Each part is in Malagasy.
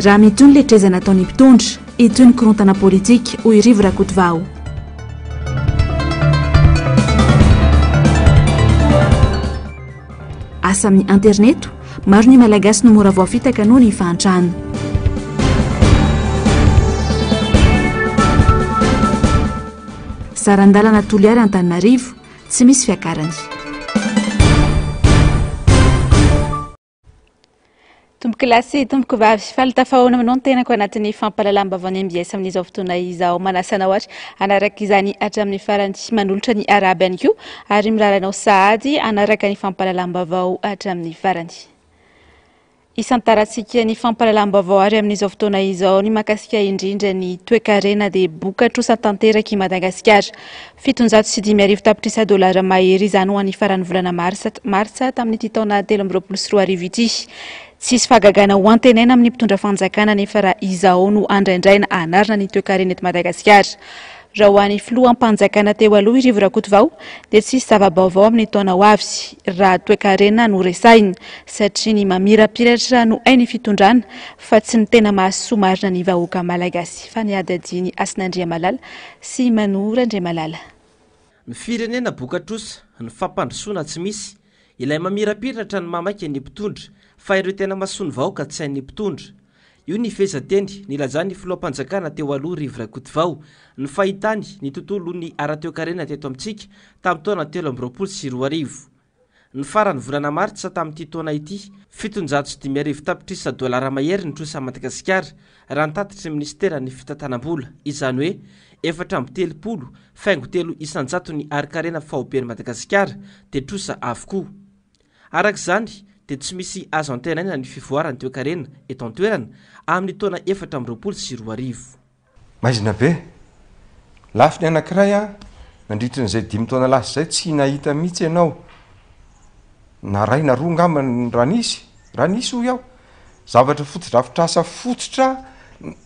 raha mitoy ny letrezana ataony mpitondra itoy ny korontana politika hoy Rivo Rakotovao. Asa amin'ny interneto maro ny malagasy no mora voafitaka noho ny fahantrano. Sarandalana toliary Antananarivo tsy misy fiakarany. Tomboko lasy tomboko vavy falitafahoana manao ny tenako anatin'ny fampahalalam-baovao ny MBS amin'izao fotoana izao manasana ohatra anaraka izany hatramin'ny farany manolotra ny araby ihany koa ary miraranao sahady anaraka ny fampahalalam-baovao hatramin'ny farany. Isantarantsika ny fampahalalam-baovao ary amin'izao fotoana izao ny mahakasika indrindra ny toe-karena dia bokatrosa tanteraky i Madagasikara. 705 tapitrisa dolara mahery izany ho an'ny faran'ny volana martsa tamin'ity taona 2024 ity. Tsisy fahagagana ho antenaina amin'ny mpitondra fanjakana nefa raha izao no andraindraina anarina ny toe-karena eto Madagasikara. Raha ho an'ny filohampanjakana teo aloha Rivo Rakotovao dia tsisy zava-baovao amin'ny taona ho avy raha toe-karena no resahina satria ny mamirapiratra no hainy fitondrana fa tsy ny tena mahasomarina ny vahoaka malagasy. Fa ny adadiny Asinandriamalala sy Manora Andriamalala. Ny firenena bokatrosa ny fampandrosoana tsy misy ilay mamirapiratra ny mamaika ny mpitondra fa ireo tena mahasoa ny vahoaka tsy hain'ny mpitondra. Io ny fehezanteny nilazany filohampanjakana teo aloha Rivo Rakotovao ny fahitany ny tontolo ny ara-toe-karena teto amintsika tamin'ny taona 2024. Ny farany volana martsa tamin'ity taona ity 705 tapitrisa dolara mahery ny trosa Madagasikara raha nitatitry ny ministera ny fitantanam-bola izany hoe 430 faingo 3 isanjato ny ari-karena fahoben'ny Madagasikara dia trosa avokoa. Arak'izany dia tsy misy azo antenaina ny fivoarany toe-karena eto an-toerana amin'ny taona 2024. Maizina be lafiny anankiray nandritra n'izay 5 taona lasa izay tsy nahita mihitsy ianao na ray na roa ngamba raha nisy ho iaho zavatra fotodrafitrasa fototra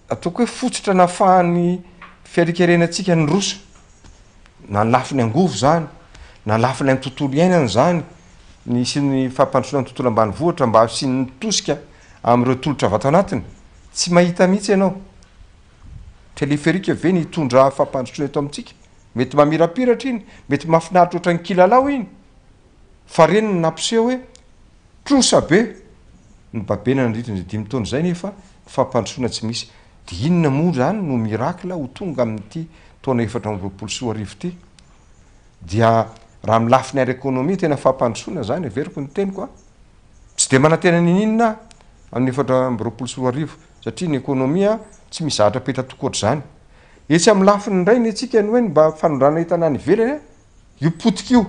ataoko hoe fototra nafahan'ny fiarikerenantsika ny roso na lafiny angovo zany na lafiny amin'ny tontolo iainana zany ny sy ny fampandrosoana ny tontolo ambanivohitra mba sy ny tosika amin'ireo tolotra vato anatiny tsy mahita mihitsy ianao. Teleferika ve ny hitondra fampandrosoana eto amintsika mety mamirapiratra iny mety mahafinaritra ohatran'ny kilalao iny fa reny ny nampiseho hoe trosa be ny babena nandritra ny 5 taona izay nefa fampandrosoana tsy misy. Dia inona moa zany no mirakla ho tonga amin'ity taona 2024 ity dia raha amin'ny lafiny ara-ekônomia tena fampandrosoana zany everiko ny teniko tsy dia manantena ninina amin'ny 2024 satria ny ekônomia tsy misy zahatra petatoko zany. Etsy amin'ny lafiny indray ny atsika ny hoe mba fanondrana hitanany ivelany io potika io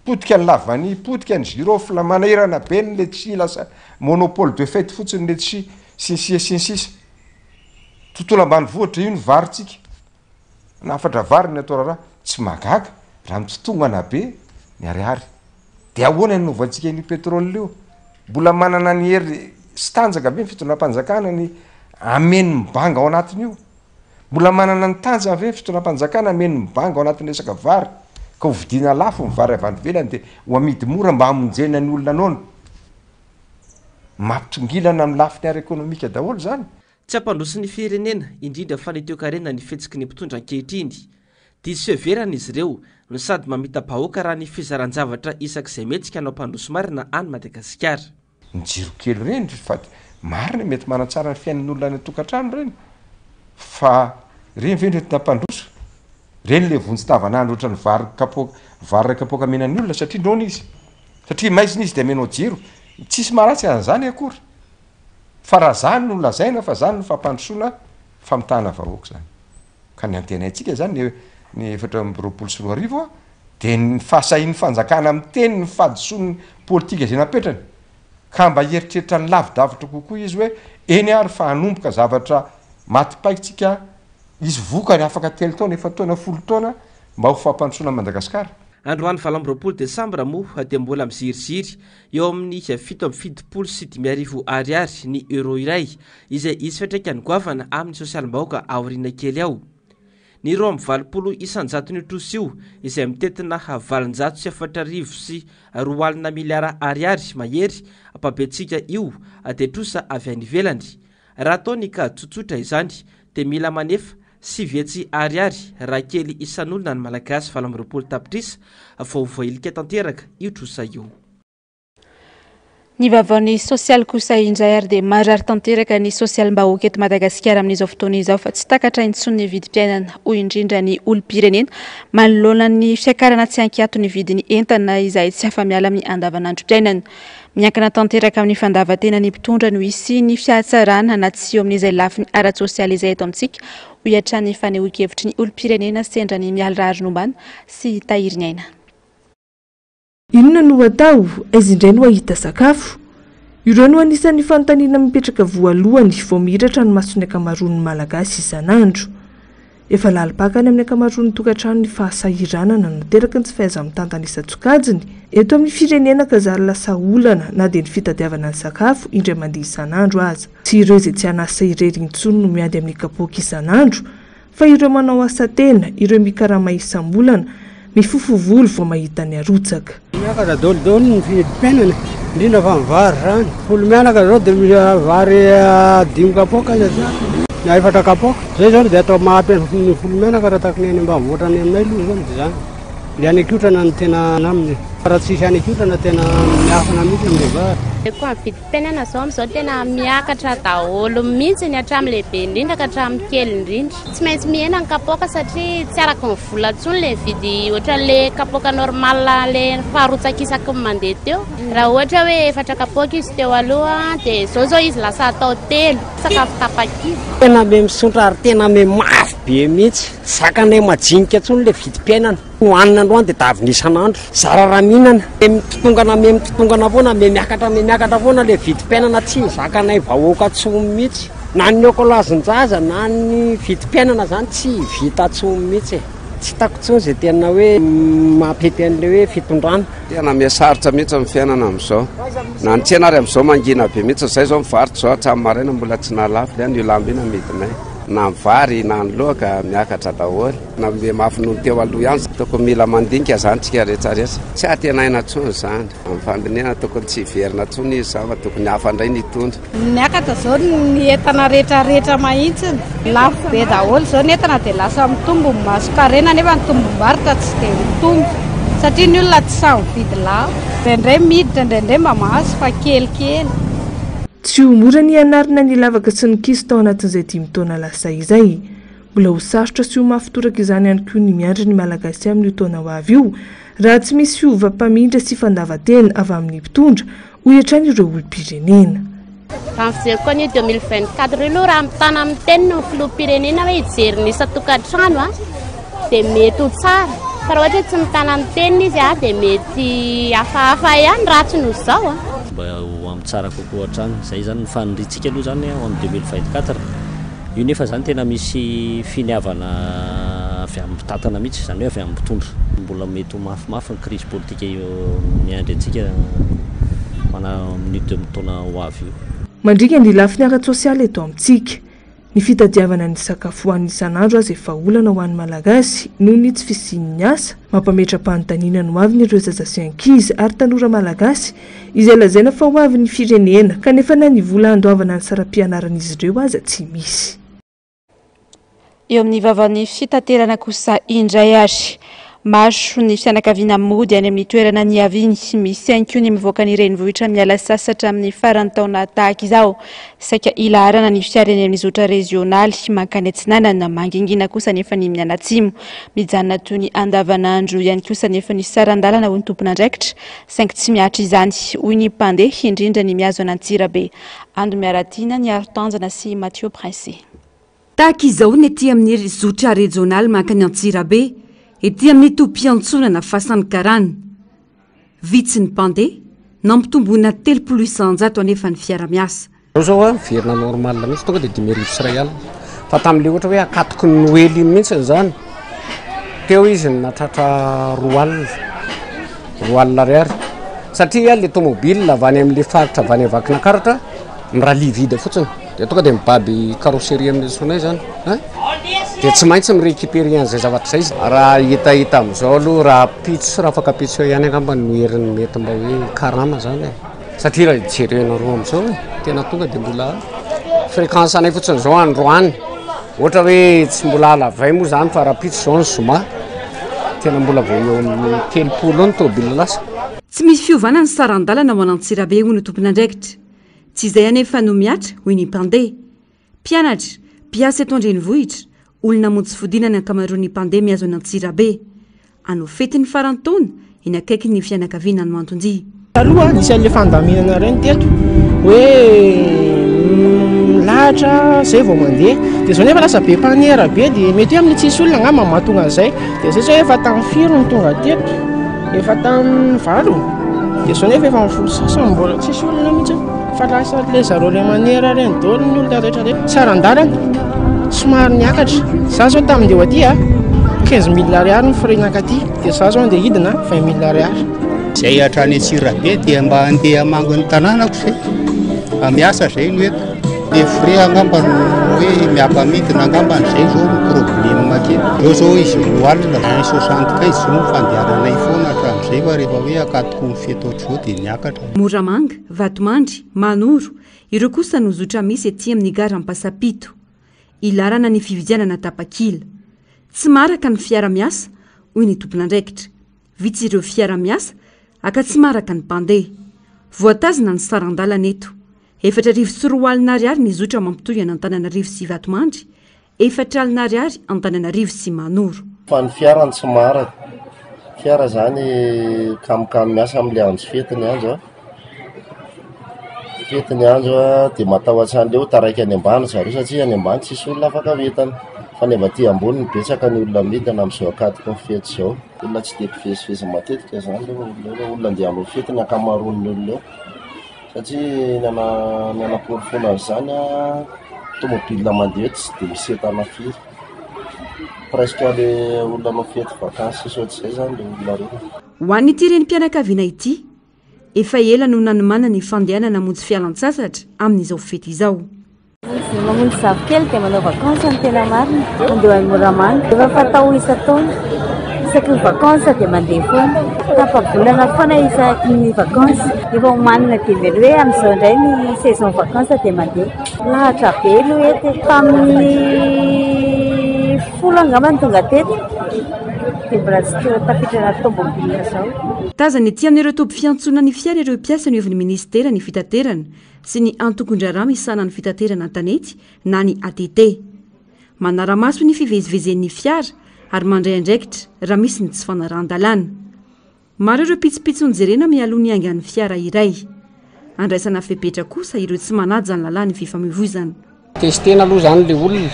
potika ny lavany potika ny girofle manahirana be ny letchi lasa monopole de fait fotsiny letchi sinsisa tontolo ambanivohitra io ny varitsika nafatra vary ny atao raha tsy magaga raha mitotongana be ny ariary dia ahoana ny novantsika ny petrole io mbola manana ny hery sy tanjaka be ny fitondram-panjakana ny ameny mibanga ao anatiny io mbola manana ny tanjaka be ny fitondram-panjakana ameny mibanga ao anatin'ny resaka vary ka ho vidiana lafo ny vary avy any ivelany dia ho amidy mora mba hamonjena ny olona noana mampitongilana amin'ny lafiny ara-ekônomika daholo zany. Tsy hampandroso ny firenena indrindra fa ny toe-karena ny fihetsiky ny mpitondra ankehitriny dia tsy heverana izy ireo no sady mamita bahoaka raha ny fizaran-javatra isak'izay metsika hanao mpandroso marina any Madagasikara. Ny jiro kely reny fa marina mety manatsara ny fiainan'olona any tokantrano reny fa reny ve nretina mpandroso reny le vonjy-tavanandro ohatran'ny vary kapoaka menan'ny olona satria ndrona izy satria maizina izy dia menao jiro tsisy maharatsy an'izany akory fa raha zany no lazaina fa zany no fampandrosoana famitahana vahoaka zany ka ny antenaintsika zany ny 2024 dia ny fahasahin'ny fanjakana amin'ny teny ny fahadisoan'ny politika izay napetrany ka mba hieritreritra ny lavidavitra kokoa izy hoe eny ary fa hanomboka zavatra maty-paitsika izy vokany afaka 3 taona efa taona 10 taona mba ho fampandrosoana Madagasikara. Androany 20 Desambra moa dia mbola miziriziry eo amin'ny 770 ariary ny euro iray izay isy fetraikany goavana amin'ny sosialim-bahoaka aoriana kely ao. Ny roa amin'ny 20 isanjato ny trosa io izay mitetina 740 sy 4 miliara ariary mahery apabetsika io dia trosa avy any ivelany raha ataony ka tsotsotra izany dia mila manefa sy vetsy ariary raha kely isan'olona ny malagasy 7 tapitrisa vaovailika tanteraka io trosa io. Ny vaovany sosialy kosa indray ary dia marary tanteraka ny sosialim-bahoaka eto Madagasikara amin'izao fotoana izao fa tsy takatra intsony ny vidim-piainana hoy indrindra ny olom-pirenena manoloana ny fiakarana tsy ankiato ny vidiny entana izay tsy afa-miala amin'ny andavanandrom-piainana. Miankina tanteraka amin'ny fandavan-tena ny mpitondra no isy ny fiatsarana na tsy eo amin'izay lafiny ara-tsosialy izay eto amintsika ho iatran'ny fanehoan-kevitry ny olom-pirenena sendra ny mialirary nombana sy tahiriny aina. Inona no atao aiza indray no ahita sakafo? Ireo no anisan'ny fanontaniana mipetraka voalohany vao miratra ny masony ankamaroan'ny malagasy isan'andro. Efa lalipakany amin'ny ankamaroan'ny tokantrano ny fahasahiranana no teraka ny tsy fahaiza-mitantana isan-tsokajiny eto amin'ny firenena ka zary lasa olana na dia ny fitadiavana ny sakafo indray mandeha isan'andro aza. Tsy ireo izay tsy hanasa irery intsony no miady amin'ny kapoaka isan'andro fa ireo manao asa tena, ireo mikarama isam-bolana mifofu volo vao mahita ny arotsaka. Miakatra daolidolo ny fidim-piainana indrindra fa mivary zany. Folo mianaka zao dia vary 5 kapoaka na 4 kapoaka. Zay zao dia atao mahampy ny folo mianaka raha tahaka ny any ambanivohitra ny aminay aloha zany dia zany. Dia any akotrana ny tena naminy. Raha tsisy any akotrana tena miafana mihitsy amin'ny vary. Koa ny vidim-piainana zao amin'izao tena miakatra daholo mihitsy ny hatramin'ny lehibe indrindra ka hatramin'ny kely indrindra. Tsy maintsy mihena ny kapoaka satria tsy araka ny vola intsony le vidy ohatran'le kapoaka normal le faharotsaka isaky ny mandeha teo. Raha ohatra hoe 4 kapoaka izy teo aloha dia zao izy lasa atao 3 sakafo tapakivy. Tena me misontra ary tena me mafy be mihitsy. Sakanay majinika intsony le vidim-piainana. Hoanina androany dia davina isan'andro. Zara raha mihinana mitotongana foana miakatra foana le vidim-piainana tsy zakanay vahoaka tsomy mihitsy. Na ny okolazin-jaza na ny vidim-piainana zany tsy vita tsomy mihitsy. Tsy hitako tsony izay tena hoe mampety an'le hoe fitondrana. Tena mihasarotra mihitsy amin'ny fiainana amin'izao. Na ny tsena ary amin'izao mangina be mihitsy zay zao mivarotra zao hatramin'ny maraina mbola tsy nalafo le ny lambiana midinay. Na ny vary na ny loaka miakatra daholo. Na be mafinono teo aloha ihany tokony mila mandinika zany tsika rehetrarehetra. Tsy atenaina tsony zany. Amin'ny fandiniana tokony tsy hiverina tsony izy zany fa tokony hafa indray ny tondra. Miakatra zao ny entana rehetrarehetra mahitsy lafo be daholo zao ny entana dia lasa mitombo masokarena nefa ny tombom-barotra tsy dia mitombo satria ny olona tsy samy vidy lafo. Indraindray miditra indraindray mba mahazo fa kelikely. Tsy ho mora ny anarina ny lavaka sy ny kiso tao anatin'izay 10 taona lasa izay. Mbola ho sarotra sy ho mafitoraka izany ihany koa ny miandry ny malagasy amin'ny taona ho avy io raha tsy misy fiovam-pamindra sy fandavan-tena avy amin'ny mpitondra ho iatrany ireo olom-pirenena. Raha fijery koa ny 2024 io raha mitana amin'ny teny ny filoham-pirenena hoe hijery ny isa-tokantrano dia mety ho tsara. Fa raha ohatra tsy mitana amin'ny teny izy dia mety hafahafa ihany raha tsy noho izao. Mba ho amin'ny tsara kokoa hatrany. Izay zany ny faniritsika aloha zany ao amin'ny 2024. Io nefa zany tena misy finiavana avy amin'ny mpitantana mihitsy zany hoe avy amin'ny mpitondra. Mbola mety ho mafimafy ny crise politika io miandry antsika amin'ny taona ho avy io. Mandrika ny lafiny ara-tsosialy eto amintsika. Ny fitadiavana ny sakafo hoan'ny isan'andro azy efa olana ho an'ny malagasy noho ny tsy fisian'ny asa mampametra-panontaniana no avy ireo zaza sy ankizy ary tanora malagasy izay lazaina fa ho avy ny firenena kanefa na ny vola andoavana ny saram-pianaran'izy ireo aza tsy misy. Eo amin'ny vavan'ny fitaterana kosa indray ary maro ny fianakaviana mody any amin'ny toerana ny aviny misy ihany koa ny mivoaka ny renivohitra miala sasatra amin'ny farany taona tahaka izao saika ilarana ny fiarany amin'ny zotra rezionaly mankany Atsinanana mangingina kosa nefa ny Mianatsimo mijanona toy ny andavanandro ihany kosa nefa ny sarandalana ho ny tompon'andraikitra saingy tsy miatra izany hoy ny mpandeha indrindra ny miazo an'Antsirabe Ando Miaratina ny Artanjana sy Mathieu Prince. Tahaka izao ny ety amin'ny zotra rezionaly mankany Antsirabe ety amin'ny tompiantsonana Fasan'ny Karana. Vitsy ny mpandeha nampitomboina 300 isan-jato anefa ny fiara-miasa. Zao verina normal mihitsy tonga dia 5,000 Israel. Fa tamin'ilay ohatra hoe akatoky ny Noely mihitsy zany. Teo izy natratra 2 alina ariary. Satria le tomobile avy any amin'le faritra avy any avakina karatra miralia vide fotsiny. Dia tonga dia mibaby carrosserie amin'ny sonay zany. Dia tsy maintsy mirécupérer an'izay zavatra zay izy. Raha hitahita amin'izao aloha raha pitso raha afaka pitso ihany angamba no herin'ny mety mba hoe karama zany. Satria raha jerena roa amin'izao tena tonga dia mbola fréquence anay fotsiny zao androany ohatra hoe tsy mbola alavay moa zany fa rapitsy zao ny zoma tena mbola vao eo amin'ny 30 ny tôbila lasa tsy misy fiovana ny sarandalana ho an'Antsirabe hoy ny tompon'andraikitra tsy izay anefa no miatra hoy ny mpandeha mpianatra mpiasa eto an-drenivohitra olona montsy fodinana ankamaroan'ny mpandeha miazo an'Antsirabe anao fety ny farantaona eny akaiky ny fianakaviana no antonjy aloha nisy an'le fandaminana reny teto hoe lahatra zay vao mandeha dia zao nefa lasa be mpaniera be dia mety hoe amin'ny tsisy olona angamba mahatonga an'izay dia zay zao efa tamin'ny firy ny tonga teto efa tamin'ny valo dia zao nefa efa mifolo sasany mbola tsisy olona mihitsy fa lasa le zareo le maniera reny daholo ny olona rehetra rehetra sarandalana somary niakatra za zao tamin'ndeha aty 15 000 ariary ny frenaka aty dia za zao andeha hidina 20 000 ariary zay hatrany Antsirabe dia mba andeha amango ny tanànako zay miasa zay no eto dia frais angamba hoe miapa-midina angamba zay zao ny problème kely eo zao izy roalina zany 75 zao ny fandehananay foana hatramin'izay fa rehefa hoe akatoko ny fety ohatr'izao dia niakatra Moramanga, Vatomandry, Manoro ireo kosa no zotra misy ety amin'ny gara Ampasapito ilarana ny fividianana tapakila tsy maraka ny fiara-miasa hoy ny tompon'andraikitra vitsy ireo fiara-miasa aka tsy maraka ny mpandeha voatazina ny sarandalana eto 4,4 alina ariary ny zotra mampitohy an'Antananarivo sy Vatomandry 4 alina ariary Antananarivo sy Manoro fa ny fiarany tsy maraka fiara zany kamokamo miasa amin'le andro fetiny andro dia matahotra an'leo taraiky any ambany zareo satria any ambany tsisy olona afaka vitana fa nefa aty ambony ny betsaka ny olona midina amin'izao akatoko ny fety zao olona tsy dia mpivezivezy matetika zany le olona andeha amin'ny fetiny akamaroan'ny olona eo satria ny anaporofona zany tomobile mandeha tsy dia misy entana firy presque le olona no fety vakansy sy ohatr'izay zany le olona reny ho an'ity reny mpianakaviana ity efa ela no nanomana ny fandehanana monjy fialan-tsasatra amin'izao fety izao mamonjy zavokely dia manao vakansa ny tena marina mandeha any Moramanga efa fatao isa-taona isaky ny vakansa dia mandeha foana tapa-bolana foana isaky ny vakansa efa homanina dia mely hoe amin'izao indray ny saison vakansa dia mandeha lahatra be no ety tamin'ny folo angamba ny tonga teto dia mbola tsy teo tapitrana tomobile zao tazany ety amin'ireo toby fiantsona ny fiara ireo mpiasa ny ovin'ny ministera ny fitaterana sy ny antokondrarama isana ny fitaterana an-tanety na ny ATT manara-maso ny fivezivezen'ny fiara ary mandray andraikitra raha misy ny tsy fanaran-dalàna maro ireo pitsopitsony jerena mialoha ny aingan'ny fiara iray andraisana fepetra kosa ireo tsy manaja ny lalàna ny fifamoivoizana testena aloha zany le olona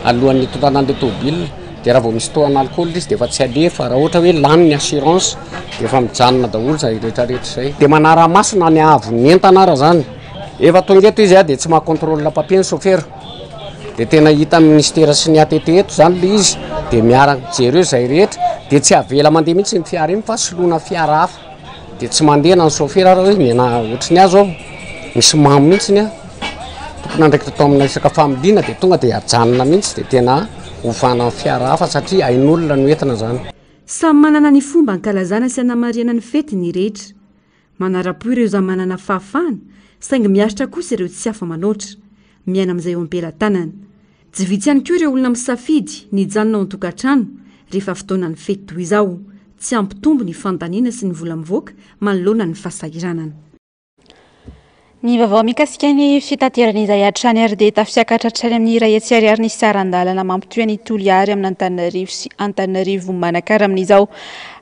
alohan'ny tontanan'le tôbila dia raha vao misy toana alcool izy dia efa tsy alefa raha ohatra hoe lany ny assurance dia efa mijanona daholo zay rehetrarehetra zay dia manara-masona ny avo ny entana raha zany efa tonga eto izy dia tsy mahakontrôle papie ny chauffeur dia tena hita amin'ny ministera sy ny ATT eto zany le izy dia miara-mijery eo zay rehetra dia tsy avela mandeha mihitsy ny fiara iny fa soloana fiara hafa dia tsy mandeha na ny chauffeur raha hoe mena ohatrany azy ao misy mamo mihitsy ny tokony andraikitra tao amina isaka familiana dia tonga dia ajanona mihitsy dia tena hofana ny fiara hafa satria ain'olona no entina zany samy manana ny fomba ankalazana sy anamariana ny fety ny rehetra manara-po ireo za manana fahafahana saingy miaritra kosa ireo tsy hafa manoatra miaina amin'izay eo am-pelantanana tsy vitsy ihany koa ireo olona misafidy ny janona ao an-tokantrano rehefa fotoana ny fety toy izao tsy ampitombo ny fandaniana sy ny vola mivoaka manoloana ny fahasahiranana ny vaovao mikasika ny fitaterana izay hatrany ary dia tafisiakatra hatrany amin'ny iray etsy ariary ny sarandalana mampitoy ny Toliary amin'ny Antananarivo sy Antananarivo manakara amin'izao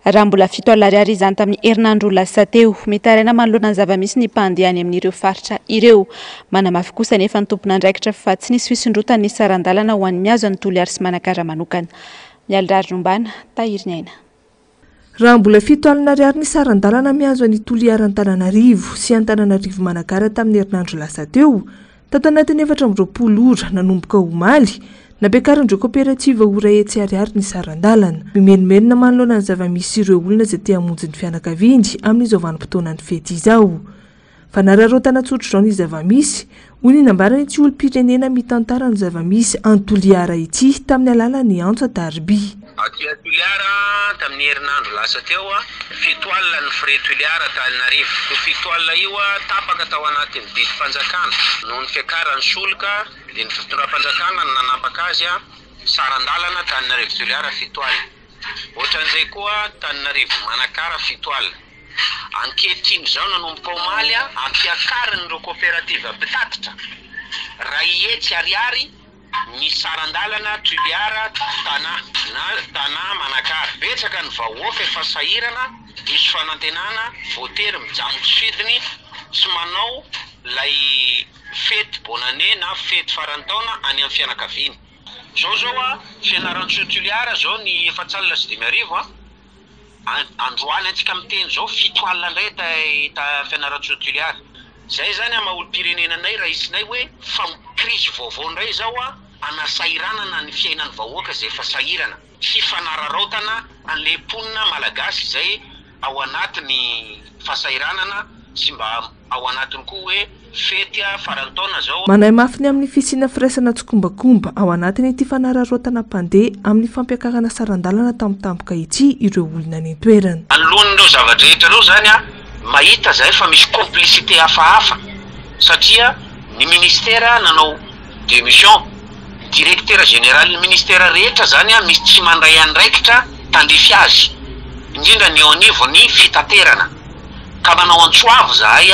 raha mbola 7 alina ariary izany tamin'ny herinandro lasa teo mitaraina manoloana ny zava-misy ny mpandehany amin'ireo faritra ireo manamafy kosa nefa ny tompon'andraikitra fa tsy nisy fisondrotana ny sarandalana ho an'ny miazo ny Toliary sy manakara manokana mialirary nombana tahiriny aina raha mbola 7 alina ariary ny sarandalana miazo any Toliary Antananarivo sy Antananarivo manakara tamin'ny herinandro lasa teo tato anatin'ny 420 ora nanomboka omaly nabekarandreo coopérative ora etsy ariary ny sarandalana mimenomenona manoloana ny zava-misy ireo olona izay te hamonjy ny fianakaviany amin'izao vanim-potoana ny fety izao fa nararotana tsotra izao ny zava-misy hoy ny nambarany tsy olom-pirenena mitantara ny zava-misy Antoliara ity tamin'ny alalan'ny Antso Tariby. Aty Antoliara tamin'ny herinandro lasa teo fito alina ny frais Antoliara Antananarivo. Io fito alina io tapaka tao anatin'ny diso fanjakana noho ny fiakaran'ny solika dia ny fitondram-panjakana no nanapaka azy sarandalana Antananarivo Antoliara fito alina. Ohatran'izay koa Antananarivo Manakara fito alina. Ankehitriny zao nanomboka omaly ampiakarin'ireo kooperativa mpitatitra ray hetsy ariary ny sarandalana Antoliara Tana Manakara. Betsaka ny vahoaka efa sahirana misy fanantenana voatery mijango sidiny sy manao lay fety bonane na fety farantaona any amin'ny fianakaviany. Zao fianarantsy Antoliara zao ny 4,5 androany antsika miteny zao fito alina indray ta fianarantsy Antoliara. Zay zany maha-olo-pirenenanay raha isinay hoe krisy vaovao indray zao anasahiranana ny fiainan'ny vahoaka zay efa sahirana sy fanararaotana an'ilay mponina malagasy zay ao anatiny fahasahiranana sy mba ao anatiny koa hoe fety farantaona zao. Manahy mafy ny amin'ny fisiana firaisana tsokombakomba ao anatiny ity fanararaotana mpandeha amin'ny fampiakarana sarandalana tampotampoka ity ireo olona ny toerana. Anoloan'ireo zavatra rehetra ireo zany mahita zay fa misy complicité hafahafa satria ny ministera nanao démission, directeur général ny ministera rehetra zany misy tsy mandray andraikitra tandrify azy indrindra ny eo anivony fitaterana ka manao antsoavo zahay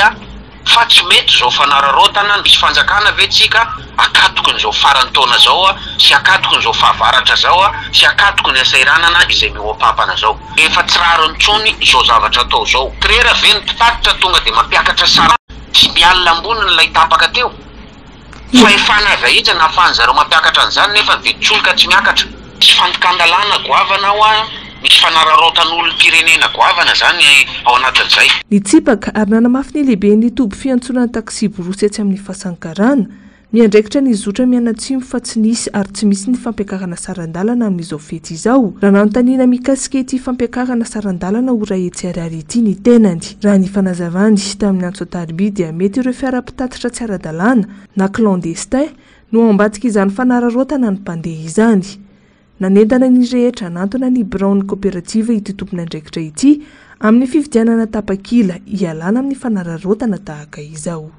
fa tsy mety zao fanararaotana misy fanjakana ve tsika akatoko n'izao farantaona zao sy akatoko n'izao fahavaratra zao sy akatoko ny asairanana izay mihoapapana zao. Efa tsy raro ntsony zao zavatra atao zao. Trera ve ny mpitatitra tonga dia mampiakatra sara tsy mialina amboniny ilay tapaka teo. Fa efa navahitra na ahafahan'zareo mampiakatra an'izany nefa dia tsolika tsy miakatra. Tsy fandokandalana goavana misy fanararaotan'olom-pirenena goavana zany ao anatin'izay. Ny tsipaka ary nanamafy ny lehibe ny toby fiantsonana taksi borosy etsy amin'ny fasankarana miandraikitra ny zotra mianatsimo fa tsy nisy ary tsy misy ny fampiakarana sarandalana amin'izao fety izao. Raha nanontaniana mikasika ity fampiakarana sarandalana ho ray etsy ariary ity ny tenany. Raha ny fanazavany tamin'ny Antso Tariby dia mety ireo fiara-pitatitra tsy ara-dalàna na clandestin no ambatsika izany fanararaotana ny mpandeha izany. Nanentana ny rehetra nantona ny Brown Coopérative ity tompona andraikitra ity amin'ny fividianana tapakila ialana amin'ny fanararaotana tahaka izao.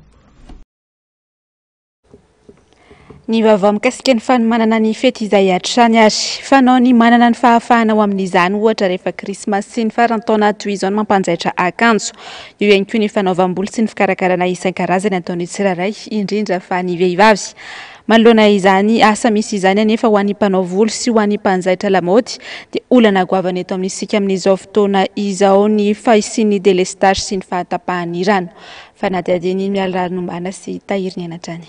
Ny vaovao mikasika ny fanomanana ny fety izay hatrany azy fanao ny manana ny fahafahana ao amin'izany ohatra rehefa krismasy sy ny farantaona toy izao no mampanjaitra akanjo. Io ihany koa ny fanaovam-bolo sy ny fikarakarana isan-karazany ataon'ny tsirairay indrindra fa ny vehivavy. Manoloana izany asa misy izany anefa ho an'ny mpanao volo sy ho an'ny mpanjaitra lamaody dia olana goavana eto amin'isika amin'izao fotoana izao ny fahisian'ny délestage sy ny fahatapahany rano. Fanadihadiany miala ranombana sy tahiriny anatrany.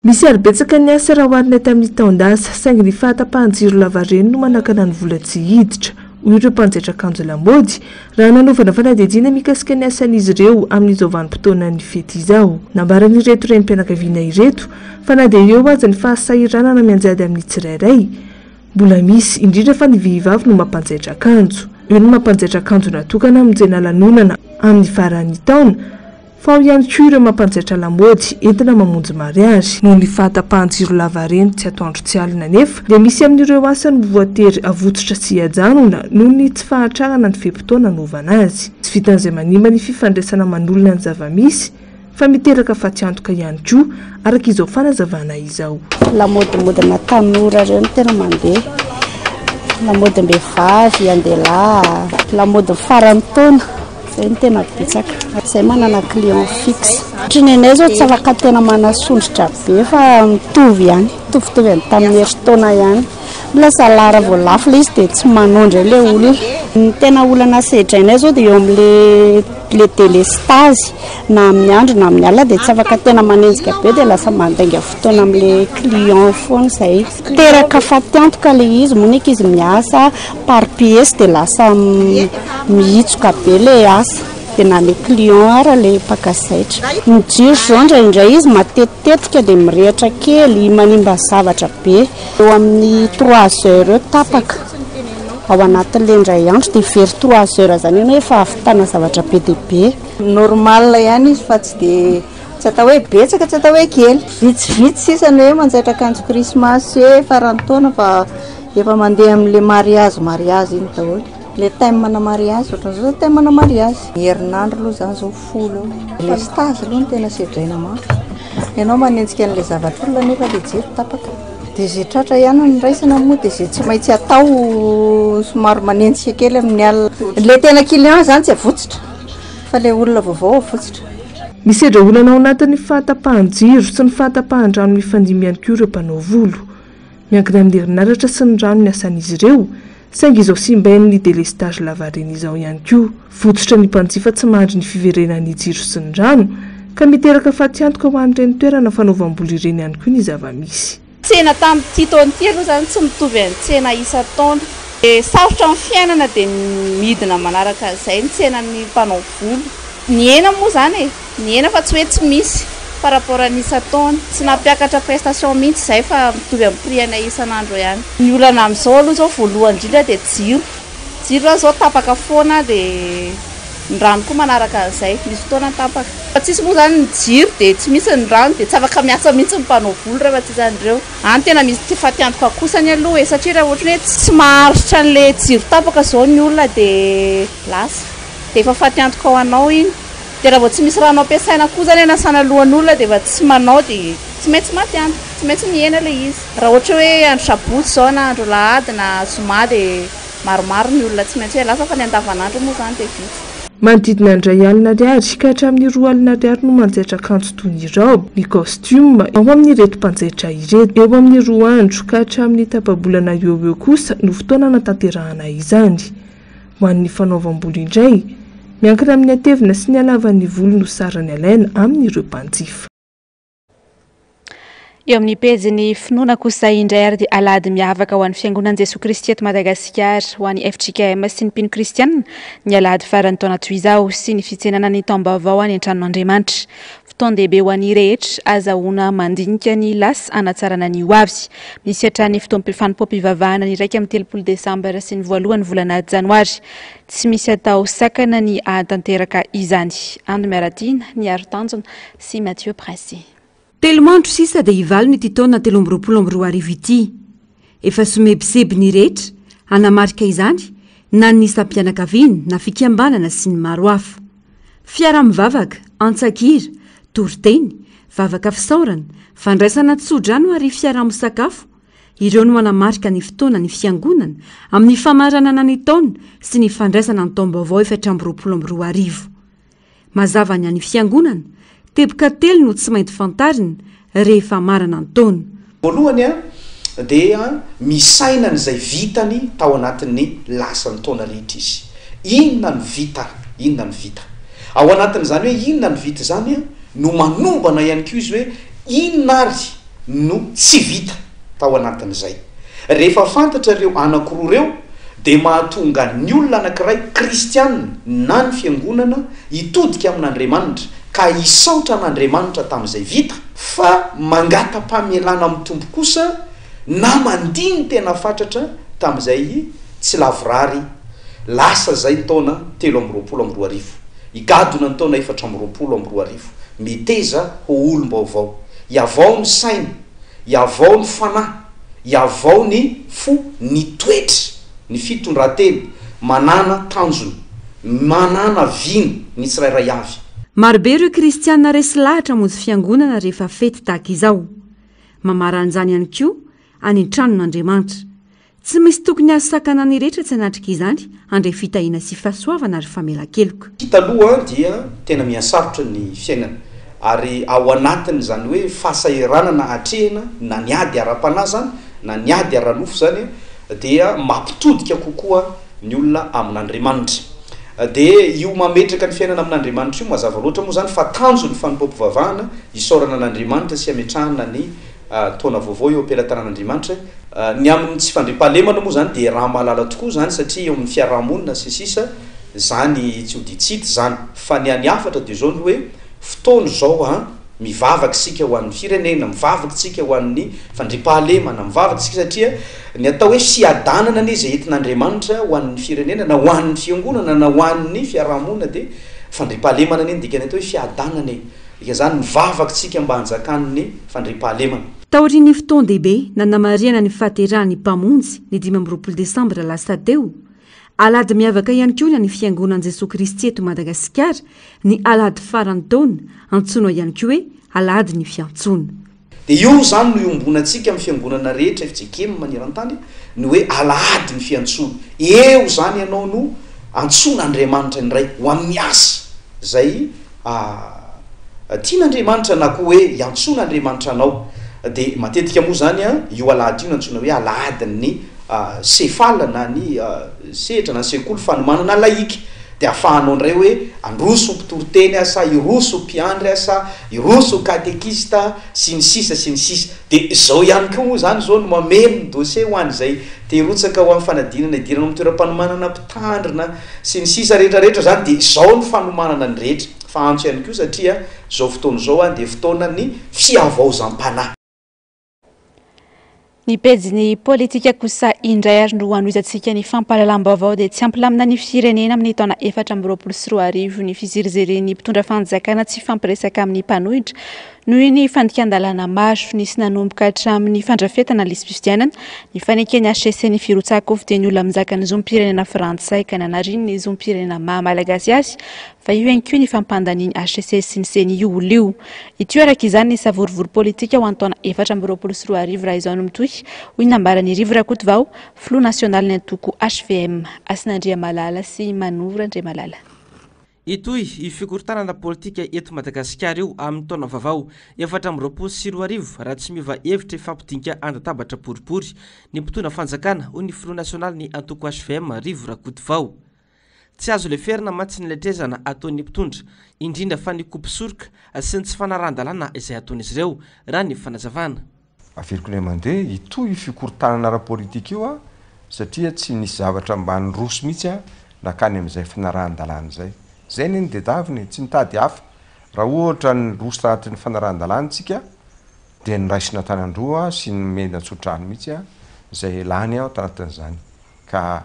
Misy arbetsaka ny asa raha hoarina tamin'ny taondasa saingy ny fahatapahan-jiro lavareny no manakana ny vola tsy hiditra. Ireo mpanjaitra akanjo lamaody raha nanaovana fanadihadiana mikasika ny asan'izy ireo amin'izao vanim-potoanan'ny fety izao. Nambarany ireto renim-pianakaviana ireto fa na dia eo aza ny fahasahiranana mianjady amin'ny tsirairay mbola misy indrindra fa ny vehivavy no mampanjaitra akanjo. Eo no mampanjaitra akanjo natokana amin'izay lanonana amin'ny faran'ny taona fa ao ihany koa ireo mampanjaitra lamaody entina mamonjy mariazy. Noho ny fahatapahan-jiro lavareny tsy atoandro tsy alina nefa dia misy amin'ireo asa ny voatery avototra sy hajanona noho ny tsy fahatrarana ny feim-potoana anaovana azy. Tsy vitan'izay manimba ny fifandraisana manolana ny zava-misy fa miteraka fahatsantoka ihany koa araka izao fanazavana izao. Lamodimodina tanora ireo no tena mandeha. Lamodim-behivavy, andelahy, lamody farantaona. Zay ny tena bitsaka. Zay manana client fixe. Trinenay zao tsy afaka tena manasondrotra be fa mitovy ihany. Mitovitovy amin'ny tamin'ny herintaona ihany. Lasa lara vao lafo izy dia tsy manondra ilay olona. Ny tena olana sedrainay zao dia eo amin'ilay délestage na amin'ny andro na amin'ny alina dia tsy afaka tena manenjika be dia lasa mandainga fotoana amin'ilay client foana zay. Teraka fatiantoka ilay izy monika izy miasa par pièce dia lasa mihitsoka be ilay asa. Dia na ilay client ara ilay mpakasaitra. Ny jiro zao indray izy matetitetika dia mirehatra kely manimba zavatra be. Eo amin'ny 3 heures tapaka. ao anatin'le indray andro dia very 3 heures zany hoe efa avitana zavatra be dia be. Normal ihany izy fa tsy atao hoe betsaka, tsy atao hoe kely. Vitsivitsy sisany hoe manjaitra akanjo krismasy hoe farantaona fa efa mandeha amin'le mariazy iny daholo. Le thème-na mariazy ohatran'izao thème-na mariazy. Herinandro aloha zany zao 10. Le stage aloha no tena sedraina maro. Ianao manenjika an'le zavatra olona nefa le jiro tapaka. Dia zay tratra ihany ny raisina moa dia zay tsy maintsy atao somary manenjika kely amin'ny alina. Le tena client zany tsy avotsitra fa le olona vaovao avotsitra. Misedra olana ao anatin'ny fahatapahan-jiro sy ny fahatapahan-drano mifandimby ihany koa ireo mpanao volo. Miankina amin'ny herinaratra sy ny rano ny asan'izy ireo, saingy izao simbain'ny délestage lavareny izao ihany koa. Votsotra ny mpanjifa tsy mahandry ny fiverenan'ny jiro sy ny rano ka miteraka fahatyantoka ho an'ireny toerana fanaovam-bolo ireny ihany koa ny zava-misy. Tsena tamin'ity taona ity aloha zany tsy mitovy amin'ny tsena isa-taona. Sarotra amin'ny fiainana dia midina manaraka izay ny tsenan'ny mpanao volo. Ny hena moa zany ny hena fa tsy hoe tsy misy par rapport à isa-taona. Tsy nampiakatra prestation mihitsy izay fa mitovy amin'ny prix-na isan'andro ihany. Ny olana amin'izao aloha zao voalohany indrindra dia jiro. Jiro zao tapaka foana dia ny rano koa manaraka an'izay. Misy fotoana tapaka. Fa tsisy moa zany ny jiro dia tsy misy ny rano dia tsy afaka miasa mihitsy ny mpanao volo rehefa tsy izan'ireo. Any tena misy fatiantoka kosany aloha satria raha ohatra hoe tsy maharitra an'le jiro tapaka izao ny olona dia lasa. Dia efa fatiantoka ho anao iny. Dia raha vao tsy misy rano ampiasaina koa zany anasana lohan'olona dia efa tsy manao dia tsy maintsy matiantoka, tsy maintsy mihena le izy. Raha ohatra hoe andro sabotsy izao na andro lahady na zoma dia maromaro ny olona tsy maintsy hoe lasa fa ny andavanandro moa zany dia vitsy. Manodidina indray alina ariary ka hatramin'ny 2 alina ariary no manjaitra akanjo toy ny robe, ny costume ao amin'ny ireto mpanjaitra ireto. Eo amin'ny 2 andro ka hatramin'ny tapa-bolana eo kosa no fotoana natanterahana izany. Ho an'ny fanaovam-bolo indray, miankina amin'ny atevina sy ny halavan'ny volo no sarany alaina amin'ireo mpanjifa. Eo amin'ny pejiny finoana kosa indray ary dia alady miavaka ho an'ny fiangonan'i Jesoa Kristy eto Madagasikara ho an'ny FJKM sy ny mpino kristianina ny alady farany taona toy izao sy ny fitsenana ny taom-baovao any an-tranon'Andriamanitra. Fotoan-dehibe ho an'ny rehetra azahoana mandinika ny lasa hanatsarana ny ho avy. Misy hatrany fotoam-pifanipoam-pivavahana ny 30 Desambra sy ny voalohany volana Janoary. Tsy misy atao sakana ny ahatanteraka izany. Ando miaradiana ny aro-tanjona sy Mathieu Pressy. Telomandro sisa dia ivalo ny titaona 322 ity. Efa somebiseby ny rehetra hanamarika izany na ny isam-pianakaviana na fikambanana sy ny maro hafa. Fiara mivavaka, antsakira, toriteny, vavaka fisaorana, fandraisana tsodrano ary fiara misakafo. Ireo no manamarika ny fotoana ny fiangonana amin'ny famaranana ny taona sy ny fandraisana ny taom-baovao 422. Mazava ny any fiangonana teboka telo no tsy mainty fantarina rehefa marana ny taona. Voalohany dia misaina n'izay vitany tao anatin'ny lasan'ny taona rehetra izy. Inona ny vita? Inona ny vita? Ao anatin'izany hoe inona ny vita zany no manombana ihany koa izy hoe inona ary no tsy vita tao anatin'izay. Rehefa fantatra ireo anankiroa ireo dia mahatonga ny olona anankiray kristianina na ny fiangonana hitodika amin'Andriamanitra ka hisaotra an'Andriamanitra tamin'izay vita fa mangata-pamelana amin'ny tombo kosa na mandiny tena fatratra tamin'izay tsy lavorary lasa zay taona 322. Igadona ny taona 422. Miteza ho olom-baovao. Iavao ny saina, iavao ny fanahy, iavao ny fo, ny toetra, ny fitondran-tena, manana tanjona, manana vina ny tsirairay avy. Marobe ireo kristianina resy lahatra monjy fiangonana rehefa fety tahaka izao. Mamaran'izany ihany koa any an-tranon'Andriamanitra. Tsy misy tokony asakana ny rehetra tsy hanatrika izany handray fitahina sy fahasoavana ary famelan-keloka. Taloha dia tena mihasarotra ny fiainana ary ao anatiny zany hoe fahasahiranana atrehana na niady ara-panahy zany na niady ara-nofo zany dia mampitodika kokoa ny olona amin'Andriamanitra. Dia io mametraka ny fiainana amin'Andriamanitra io mazava loatra moa zany fa tanjo ny fanimpom-pivavahana isaorana an'Andriamanitra sy ametrahana ny taona vaovao eo am-pelatanan'Andriamanitra. Ny amin'ny tsy fandriam-pahalemana moa zany dia raha mahalala tokoa zany satria eo amin'ny fiarahamonina sy sisa zany tsy ho ditsity zany fa ny any afatra dia zao ny hoe fotoana zao mivavaka sika ho an'ny firenena mivavaka tsika ho an'ny fandripahalemana mivavaka tsika satria ny atao hoe fiadanana anie zay entin'andriamanitra ho an'ny firenena na ho an'ny fiangonana na ho an'ny fiarahamonina de fandripahalemana anie ndikany atao hoe fiadanana e ika zany mivavaka tsika mba hanjakan'ny fandripahalemana taorian'ny fotoan-dehibe nanamariana ny fahaterahany mpamonjy ny 12 desambra lasa teo alady miavaka ihany koa ny fiangonan'i Jesosy Kristy eto Madagasikara ny alady farany taona antsoina ihany koa hoe alady ny fiantsoana de io zany no iombonantsika amin'ny fiangonana rehetra efijekemy maneran-tany ny hoe alady ny fiantsoana eo zany ianao no antsoina Andriamanitra ny ray ho amin'ny asa zay tian'Andriamanitra na koa hoe iantsoina Andriamanitra anao de matetika moa zany io alady io nantsoina hoe alady ny sefala na ny setra na sekoly fanomanana laika de ahafahanao ndray hoe androso mpitoroteny asa iroso mpiandry asa iroso katekista sy ny sisa de zao ihany koa moa zany zao no mameno ny dossier ho an'izay terotsaka ho amin'ny fanadinana idirana amin'ny toeram-panomanana mpitandrina sy ny sisa rehetrarehetra zany de zao ny fanomanana ny rehetra fa antso ihany koa satria zao fotoana zao de fotoana ny fiavaozam-panahy ny pejiny politika kosa indray ary no anoizantsika ny fampahalalam-baovao dia tsy ampilamina ny firenena amin'ny taona 2024 ny fiziriziren'ny mpitondra fanjakana tsy fampiresaka amin'ny mpanohitra noho ny fandikan-dalàna maro nisy nanomboka hatramin'ny fandrafetana lispistianana ny fanekeny HCC ny firotsakofo dia ny olona mizaka ny zom-pirenena frantsay ka nanariny ny zom-pirenena maha-malagasy azy fa io ihany koa ny fampandaniny HCC sy ny seny io olio ity araka izany ny savorivory politika ho antaona 2024 raha izao no mitohy hoy nambarany Rivo Rakotovao Flou national ny antoko HVM Asinandria Malala sy Manora Andria Malala itoy ifikorontanana politika eto Madagasikara io amin'ny taona vaovao 2024 raha tsy miova hevitra fampidinika andatabatra boribory ny mpitondra fanjakana hoy ny Flou national ny antoko HVM Rivo Rakotovao tsy azo le ferina mantsy ny letrezana ataon'ny mpitondra indrindra fa ny kopisoroka sy ny tsy fanaran-dalàna izay ataon'izy ireo raha ny fanazavana averiko ny mandeha itoy fikorontanana ara-politika io satria tsy nisy zavatra mbany roso mihitsy nakany amin'izay fanaran-dalàna zay ny dedaviny tsy mitady hafa raha ohatra ny roso tanatin'ny fanaran-dalàntsika dia ny raisina tanandroa sy ny mena tsotrano mihitsy zay lany ao tanatin'izany ka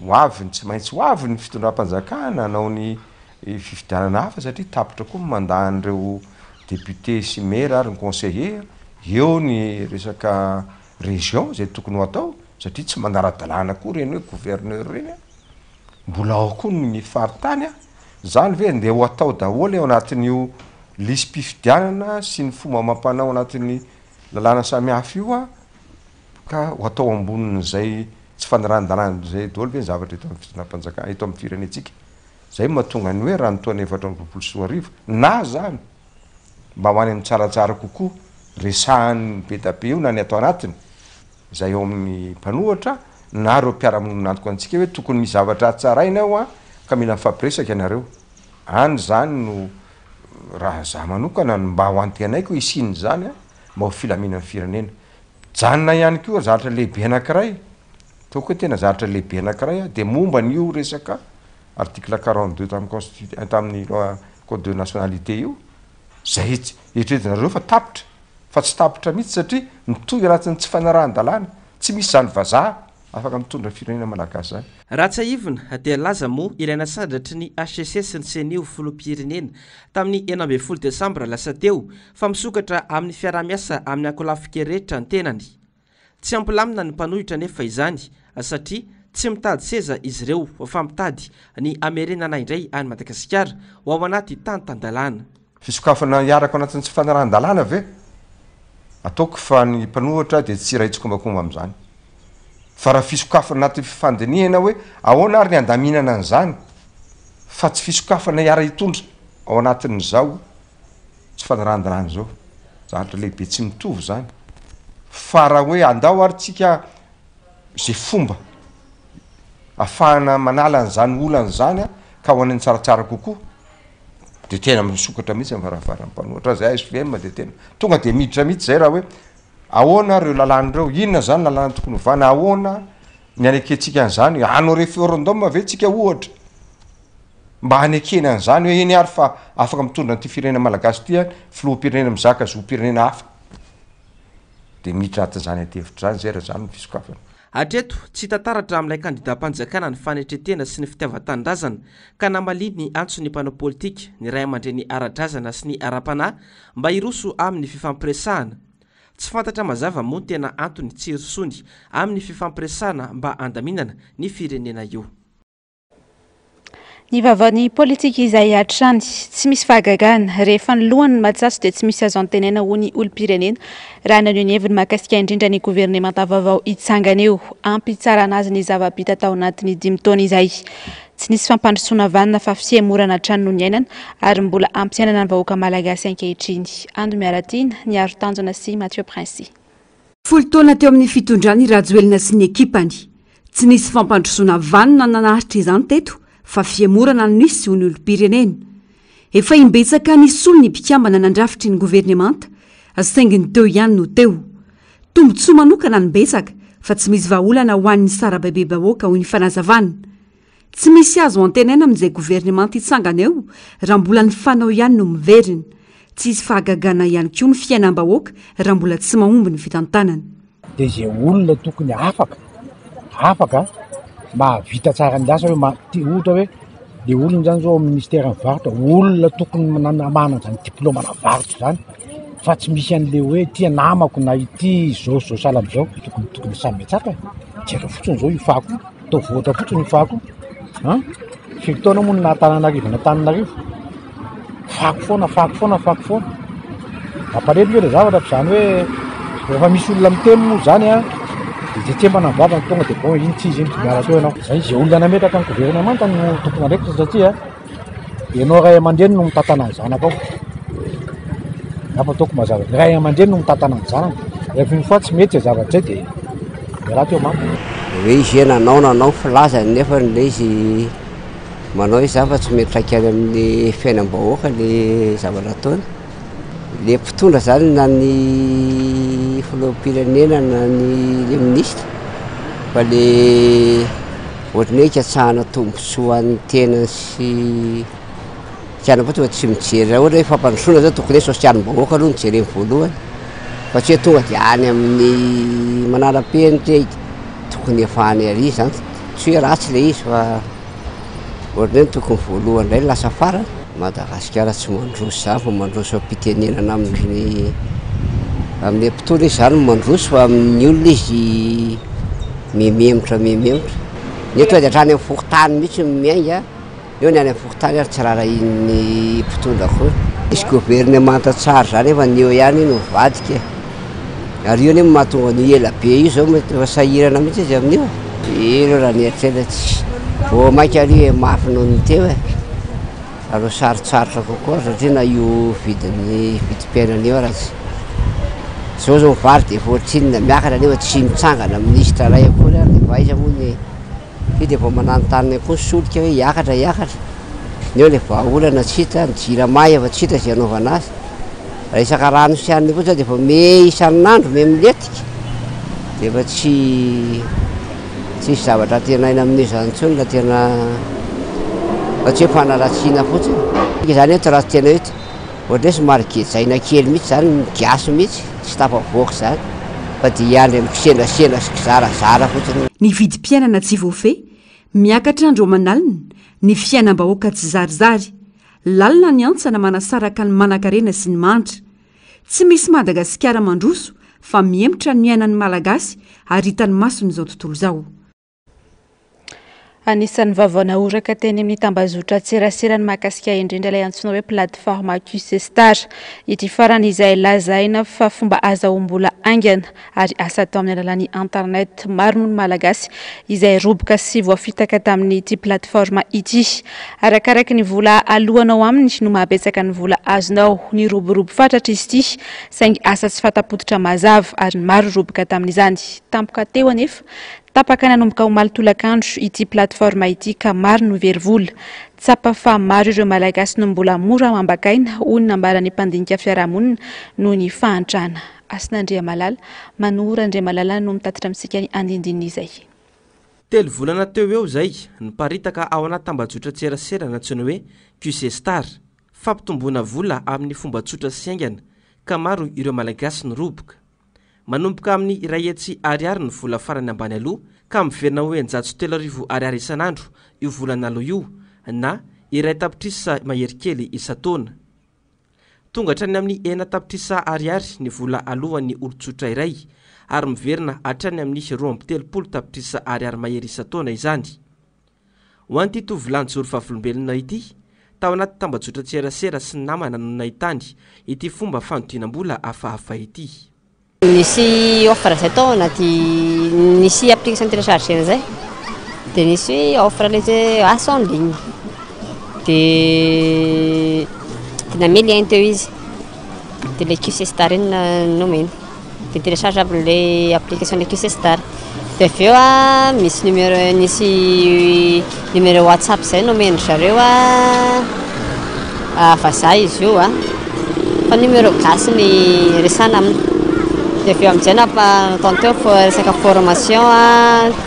hoaviny tsy maintsy hoaviny fitondram-panjakana anao ny fifidianana hafa satria tapitra koa mandahan'ireo député sy maire ary ny conseiller eo ny resaka région zay tokony ho atao satria tsy manara-dalàna koa reny hoe gouverneur reny mbola ao koa ny faritany zany ve ndeha ho atao daholo ao anatin'io lisy-pifidianana sy ny fomba mampanao anatin'ny lalàna samihafa io ka ho atao ambonin'izay tsy fanaran-dalàna zay daholo ve ny zavatra eto amin'ny fitondram-panjakana eto amin'ny firenetsika zay mahatonga ny hoe raha nytoana 2024 na zany mba ho any amin'ny tsaratsara kokoa resahan'ny be da be io na ny atao anatiny zay eo amin'ny mpanohatra na reo mpiaramonina antoko antsika hoe tokony misy zavatra tsaraina ao ka mila mifampiresaka ianareo any zany no raha za manokana mba ho antenaiko isiny zany mba ho filaminan'ny firenena janona ihany koa zavatra lehibe anankiray toko hoe tena zavatra lehibe anankiray dia momba n'io resaka article 42 tamin'ny code de nationalité io zay eritreretinareo fa tapitra fa tsy tapitra mihitsy satria mitohy ratsiny tsy fanaran-dalàna tsy misy zany vazaha afaka mitondra firenena malagasy zany raha tsaivina dia laza moa ilaina sandratry ny HCC sy ny senio filoham-pirenena tamin'ny 12 desambra lasa teo fa misokatra amin'ny fiarah-miasa amin'ny ankolafika rehetra ny tenany tsy ampilamina ny mpanohitra nefa izany satria tsy mitady seza izy ireo fa mitady ny amerenana indray any Madagasikara ho ao anaty tany-tandalàna fisokafana iarako anatin'ny tsy fanaran-dalàna ve ataoko fa ny mpanohitra dia tsy raitsy kombakomba amin'izany fa raha fisokafana anaty fifandinihana hoe ahoana ary ny andaminana an'izany fa tsy fisokafana iara hitondra ao anatin'izao tsy fanaran-dalàna zao zavatra lehibe tsy mitovy zany fa raha hoe andao ary tsika zay fomba ahafahana manala an'izany olan'izany ka ho an'ny tsaratsara kokoa de tena misokatra mihitsy am'varavaran'ny mpanohitra zay SVM de tena tonga de miditra mihitsy zay raha hoe ahoana reo lalàn'ireo inona zany lalàna tokony hovana ahoana ny aneketsika an'izany anao référendum ave tsika ohatra mba hanekeny an'izany hoe eny ary fa afaka mitondra n'ity firenena malagasy ity filohampirenena mizaka zoam-pirenena hafa dia miditra atin'izany antevitra zany zay raha zany ny fisokafana. Hatreto tsy tantaratra amin'ilay kandida-panjakana ny fanetretena sy ny fitiavan-tanindrazana ka namaliny ny antso ny mpanao politika ny ray aman-dreny ara-drazana sy ny ara-panahy mba hiroso amin'ny fifampiresahana. Tsy fantatra mazava moa tena antony tsirisony amin'ny fifampiresahana mba andaminana ny firenena io. Ny vavaon'ny politika izay hatrany tsy misy fahagagana rehefa ny lohany matsatso dia tsy misy azo antenena ho ny olom-pirenena raha nanio ny heviny mahakasika indrindra ny governemanta vaovao hitsangana eo ampitsarana azy ny zava-bita tao anatin'ny 5 taona izay. Tsy nisy fampandrosoana vanina fa fiemorana hatrany no ny ainana ary mbola ampiainana ny vahoaka malagasy ankehitriny. Ando miaratiana ny Aro Tanjona sy Mathieu Prince. 10 taona teo amin'ny fitondrany Rajoelina sy ny ekipany. Tsy nisy fampandrosoana vanina nanahitra izany teto fa fiemorana no nisy ho ny olom-pirenena. Efa imbetsaka nisy olona ny mpikambana nandrafitry ny governemanta sainginy teo ihany no teo. Tombotsoa manokana ny betsaka fa tsy misy vahaolana ho an'ny sarabaibe bahoaka ho ny fanazavana. Tsy misy azo antenena amin'izay governemanta hitsangana eo raha mbola ny fanao ihany no miverina. Tsy isy fahagagana ihany koa ny fiainam-bahoaka raha mbola tsy mahomby ny fitantanana. Dia izay olona tokony afaka mahavita tsara ny asa ohatra hoe dia olona zany zao ministera ny varotra olona tokony manana zany diplôma na varotra zany fa tsy misy an'le hoe tia namako na ity zao sala am'izao tokony samy tsaka jereo fotsiny zao ifako atao voatra fotsiny ifako fitoana moa na Antananarivo na Antananarivo fako foana mamparely le zavatra zany hoe rehefa misy olona miteny moa zany dia tsembana ny vavany tonga dia bon iny tsy izy iny miaraka eo ianao zay izay olona nametraka ny governemanta no tokony andraikitra satria ianao ray aman-dreny no mitantana ny zanaka ao afa ataoko mazava ny ray aman-dreny no mitantana ny zanaka rehefa iny fa tsy mety zay zavatra zay dia raha teo mako hoe izy nanao filaza nefa nle izy manao izy fa tsy mety traikany amin'ny fiainam-bahoaka le zavatra ataony. Le mpitondra zany na ny filoham-pirenena na le ministra fa le ohatrany hoe hikatsahana tombontsoa ny tena sy tiana fa tonga tsy mijery raha ohatra hoe fampandrosoana zao tokony hoe sosialim-bahoaka aloha ny jereny voalohany fa tsy hoe tonga dia any amin'ny manara-penitra tokony efa any ary zany tsy hoe ratsy le izy fa ohatrany hoe tokony voalohany indray lasa farany. Madagasikara tsy mandroso zany fa mandroso ampitenenana amin'ny mpitondra izy zany mandroso fa amin'ny olona izy mimemotra neto dia hatrany amin'ny fokotany mihitsy miainga eo ny any amin'ny fokotany ary tsy rara iny mpitondra koa isy governemanta tsara zany efa neo ihany no vadika ary io ny mahatonga ny ela be io zao mety efa sahirana mihitsy izy amin'io ino raha nieritretra tsy vo maika ary mafy noho ny teo alo sarotsarotra kokoa satria na io vidim-piainana eo raha zao zao mivary dia voatrinina miakatra nefa tsy mitsangana ministra ray akory ary dia vaiza moa ny io dia vao mananotanina koa ny solika hoe hiakatra neo le vahaolana tsy hita ny jiramay efa tsy hita zay anaovana azy raha isaka rano sy aniny koa zao dia efa me isan'andro me miletika dia efa tsy isy zavatra tena aina amin'io zany intsony la tena fa tsy hoe fanaratsiana fotsiny zany hoe tsy raha tena hita ohatra hoe somary gejaina kely mihitsy zany migasy mihitsy tsy tafavoaka zany fa dia iandry misenasena sy kizarazara fotsiny. Ny vidim-piainana tsy voafeh miakatra andro manalina ny fiainam-bahoaka tsy zarizary lalina ny antsana manasaraka ny manan-karena sy ny manitra tsy misy Madagasikara mandroso fa miemotra ny ainan'ny malagasy ary hitany masony izao tontolo izao. Anisan'ny vaovao oraka teny amin'ny tambazotra tserasera ny mahakasika indrindra ilay antsoina hoe plateforme QCStar ity farany izay lazaina fa fomba azahoam-bola aingana ary asa tao amin'ny alalan'ny internet maro noho ny malagasy izay roboka sy voafitaka tamin'ity plateforme ity. Arakaraka ny vola alohanao aminy no mahabetsaka ny vola azonao ny roborobo fatratra izy ity saingy asa tsy fatapototra mazava ary maro roboka tamin'izany. Tampoka teo anefa tapaka nanomboka ho malotolakandro ity plateforme ity ka maro no verivola. Tsapa fa maro ireo malagasy no mbola mora mambakaina hoy ny nambarany mpandinika fiarahamonina noho ny fahantrana. Asin'Andriamalala, Manora Andriamalala no mitatitra amintsika ny andindin'izay. Telo volana teo eo zay niparitaka ao anaty tambajotra tserasera antsoina hoe QC Star, fampitomboana vola amin'ny fomba tsotra sy aingana ka maro ireo malagasy niroboka. Manomboka amin'ny iray hetsy ariary ny vola farany ambany aloha ka miverina hoe 103,000 ariary isan'andro io volana aloha io na iray tapitrisa maherikely isan-taona. Tonga hatrany amin'ny 4 tapitrisa ariary ny vola alohan'ny olon-tsotra iray ary miverina hatrany amin'ny 2,30 tapitrisa ariary mahery isan-taona izany. Ho an'ity tovolahy Joro Vavolombelona ity, tao anaty tambajotra tserasera sy ny namana no nahitany ity fomba fanodinam-bola hafahafa ity. Nisy offre zay tao anaty nisy application téléchargée zay. Dia nisy offre le asa en ligne. Dia namely lien teo izy. Dia le QC Star iny nomeny. Dia téléchargeable le application le QC Star. Dia avy eo nisy numéro WhatsApp zay nomeny zareo vazaha izy io fa numéro gasy ny resana aminy. Dia avy eo amin'izay natao teo resaka formation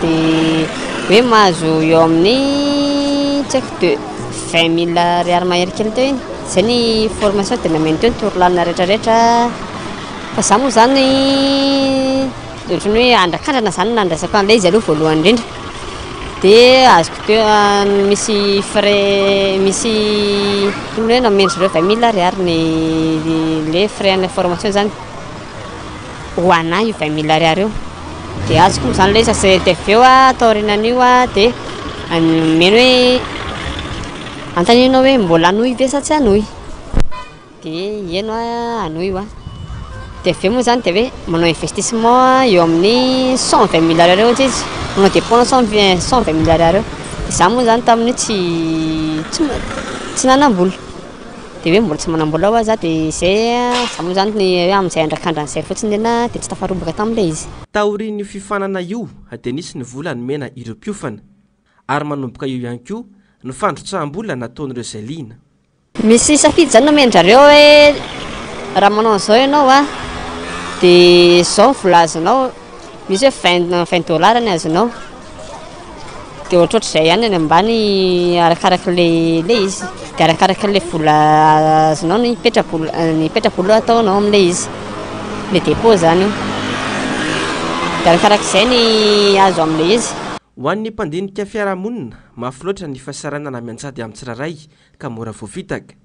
dia hoe mahazo eo amin'ny tsy haiko 20,000 ariary mahery kely teo iny. Zay ny formation dia nameny teo ny torolalina rehetrarehetra. Fa za moa zany ohatrany hoe andrakandrana zany nandraisako an'ilay izy aloha voalohany indrindra. Dia azoko teo misy frais misy hoe nameny zareo 20,000 ariary le frais an'ilay formation zany. Ho anahy io 20,000 ariary io. Dia azoko moa zany ilay izy dia avy eo atao aorianan'io dia meno hoe antaninao hoe mbola anohy ve sa tsy anohy. Dia eno anohy io. Dia avy eo moa zany dia hoe manao investissement eo amin'ny 120,000 ariary eo ohatra izy. Manao dépôt 120,000 ariary eo. Dia za moa zany tamin'io tsy nanam-bola. Dia hoe mbola tsy manam-bola ao za dia izay za moa zany ny hoe amin'izay andrakandran'izay fotsiny dia tsy tafarobaka tamin'ilay izy. Taorian'io fifanana io dia nisy ny vola nomena ireo mpiofana ary manomboka io ihany koa ny fandrotsaham-bola nataon'ireo izay liana. Misy safidy zany nomendrareo hoe raha manao an'izao ianao dia zao vola azonao, misy hoe $20 ny azonao. Dia ohatrohatr'izay ihany any ambany arakarak'ilay izy. Dia arakarak'ilay vola azonao ny petrabola ataonao amin'ilay izy. Le dépôt zany io. Dia arakarak'izay ny azo amin'ilay izy. Ho an'ny mpandinika fiarahamonina, mafy loatra ny fasarana na mianjady amin'ny tsiraray ka mora voafitaka.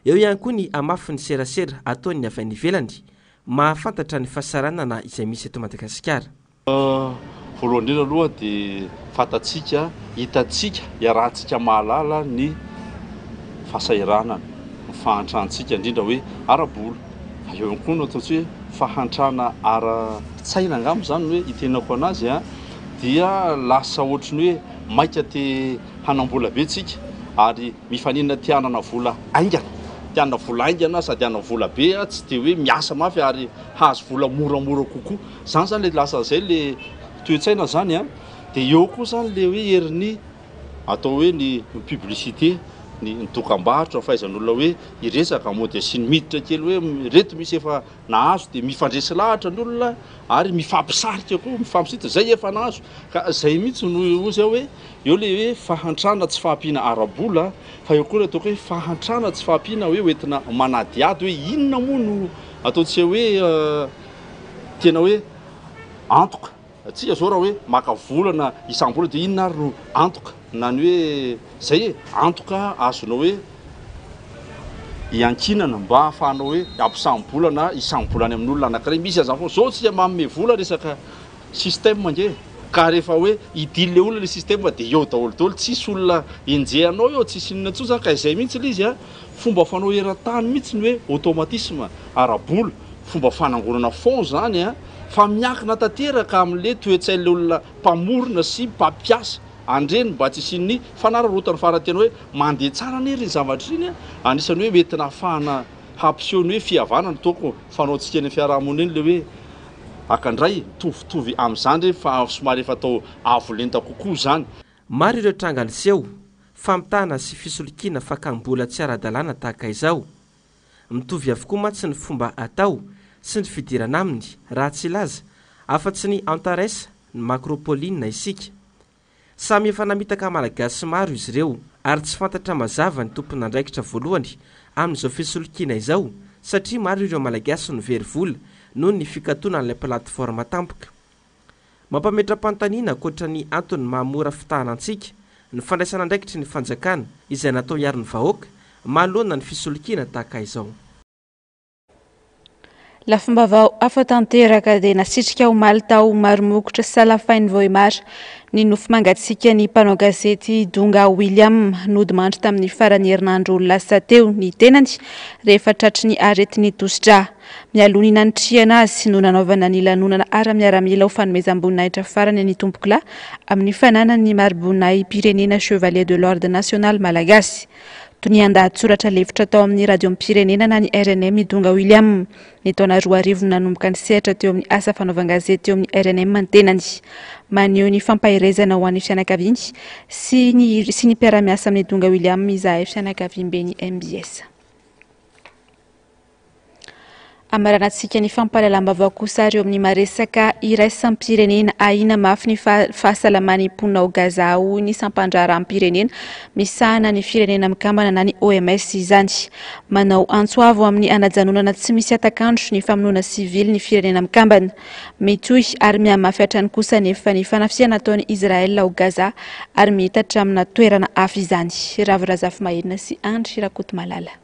Eo ihany koa ny amafy ny serasera ataony avy any ivelany, mahafantatra ny fahasaranana izay misy eto Madagasikara. Voalohany indrindra aloha dia fantatsika, hitatsika, iarahantsika mahalala ny fahasahiranana, ny fahantrahantsika indrindra hoe ara-bola. Eo ihany koa no ataontsika hoe fahantrana ara-tsaina angamba zany hoe itenako anazy dia lasa ohatrany hoe maika te hanam-bola be tsika ary mifanina tianana vola aingana. Tianana vola aingana sady hanana vola be tsy dia hoe miasa mafy ary hazo vola moramora kokoa. Zany zany le lasa zay le toe-tsaina zany dia eo koa zany le hoe herin'ny atao hoe ny publicité, ny dokam-barotra fahaizan'olona hoe iresaka mody sy ny miditra kely hoe reto misy efa nahazo dia mifandresy lahatra ny olona ary mifampisarika koa mifampisita zay efa nahazo ka zay mihitsy no ozy hoe eo le hoe fahantrana tsy fahampiana ara-bola fa eo koa ataoko hoe fahantrana tsy fahampiana hoe hoentina manadiady hoe inona moa no ataontsika hoe tena hoe antoka. Tsika zao raha hoe maka volana isam-bola dia inona ary no antoka na ny hoe zay antoka azonao hoe iankinana mba hahafahanao hoe ampisambola na isambolany amin'olona anankiray. Misy azany foana zao tsika manome vola resaka système nge ka rehefa hoe idily olona le système dia eo daholo daholo tsisy olona enjehanao eo tsisy inona intsony zany ka izay mihitsy le izy fomba fanao eran-tany mihitsy ny hoe automatisme ara-bola, fomba fanangonana fond zany fa miankina tanteraka amin'le toe-tsain'le olona mpamorona sy mpampiasa andreny mba tsy isin'ny fanararotany faratena hoe mandeha tsara nery ny zavatra iny anisany hoe mety nahafahana hampiseho ny hoe fihavanana toko fanaontsika ny fiarahamonina iny le hoe akandray tovitovy amin'izany fa somary efa atao avolenta kokoa zany. Maro ireo trangaliseho, famitahana sy fisolokiana fakam-bola tsy ara-dalàna tahaka izao. Mitovy avokoa mantsy ny fomba atao sy ny fidirana aminy raha tsy laza afa-tsy ny Antares, ny Macropoline isika. samy efa namitaka malagasy maro izy ireo ary tsy fantatra mazava ny tompona andraikitra voalohany amin'izao fisolokiana izao satria maro ireo malagasy no very vola noho ny fikatona n'ilay plateforme tampoka. Mampametra-panontaniana ankoatra ny antony mahamora fitahanantsika ny fandraisana andraikitry ny fanjakana izay natao hiaro ny vahoaka mahalona ny fisolokiana tahaka izao. Lafumbavao afatanteraka dia nasitrika omaly tao maromokotra salafainy voimara ny nofo mangatsika ny mpanao gazety Donga William nodimandry tamin'ny farany herinandro lasa teo ny tenany rehefa tratry ny aretin'ny tositra. Mialoha ny nanitrihana azy no nanaovana ny lanonana ara-miaramila ho fanomezam-boninahitra farany ny tombokola amin'ny fananany mari-boninahitra pirenena Chevalier de l'Ordre National Malagasy. Toy ny andahatsoratra lefitra tao amin'ny radio pirenena na ny RNM ny Donga William ny taona 2000 nanomboka ny sehatra teo amin'ny asa fanaovan-gazety teo amin'ny RNM ny tenany. Maneho ny fampahirezana ho an'ny fianakaviany sy ny mpiara-miasa amin'ny Donga William izahay fianakaviam-be ny MBS. Amaranantsika ny fampahalalam-baovao kosa ireo amin'ny maresaka iraisam-pirenena ahina mafy ny fahasalamany mponina Gaza ho ny sampandraram-pirenena misahana ny firenena mikambana na ny OMS izany. Manao antsoavo amin'ny anajanonana tsy misy atakandro ny famonoana sivily ny firenena mikambana. Mitohy ary mihamafy hatrany kosa nefa ny fanafiana ataon'ny Israel ao Gaza ary mitatra amina toerana hafa izany. Ravirazafy Mahirina sy Andry Rakoto Malala.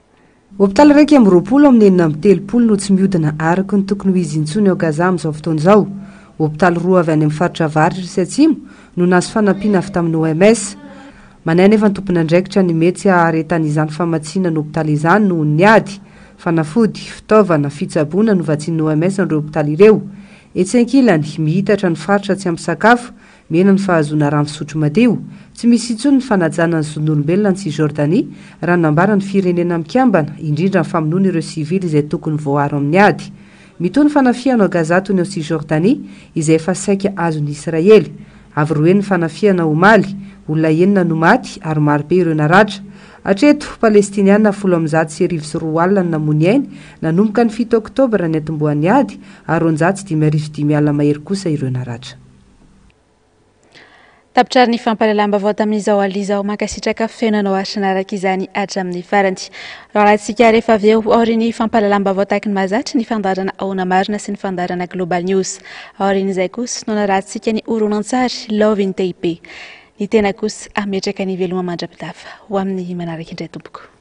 Hôpitaly raiky amin'ny 20 amin'ny 4 amin'ny 30 no tsy mihodina araka ny tokony ho izy intsony ao Gaza amin'izao fotoana izao. Hôpitaly roa avy any amin'ny faritra avaratra sy atsimo no nahazo fanampiana avy tamin'ny OMS. Manay nefa ny tompony andraikitra ny metsy aretan'izany famatsiana ny hôpitaly izany noho ny ady, fanafody, fitaovana, fitsaboana no vatsian'ny OMS an'ireo hôpitaly ireo. Etsy ankilany mihitatra ny faritra tsy ampy sakafo, mena ny fahazoana rano fisotro madio. Tsy misy intsony ny fanajana ny zon'olombelona ny Cisjordanie raha nambara ny firenena mikambana indrindra ny famonoana ireo sivily izay tokony voaharo amin'ny ady. Mitoa ny fanafiana ao Gaza toy ny ao Cisjordanie izay efa saika azon'ny Israely. Avy roe ny fanafiana omaly, olona enina no maty ary maro be ireo naratra. Hatreto Palestiniana 10,4 alina no namono ainy nanomboka ny 7 Oktobra ny atombohan'ny ady ary 9,5 alina mahery kosa ireo naratra. Tapitra ny fampahalalam-baovao tamin'izao alizao mankasitraka fiainanao araka izany hatramin'ny farany. Rahantsika rehefa avy eo aorian'ny fampahalalam-baovao tahaka ny mahazatra ny fandarana Aona Marina sy ny fandarana Global News. Aorian'izay kosa no narahantsika ny horonan-tsary Love in TP. Ny tena kosa ametraka ny veloma mandrapitafa ho amin'ny manaraka indray tompoko.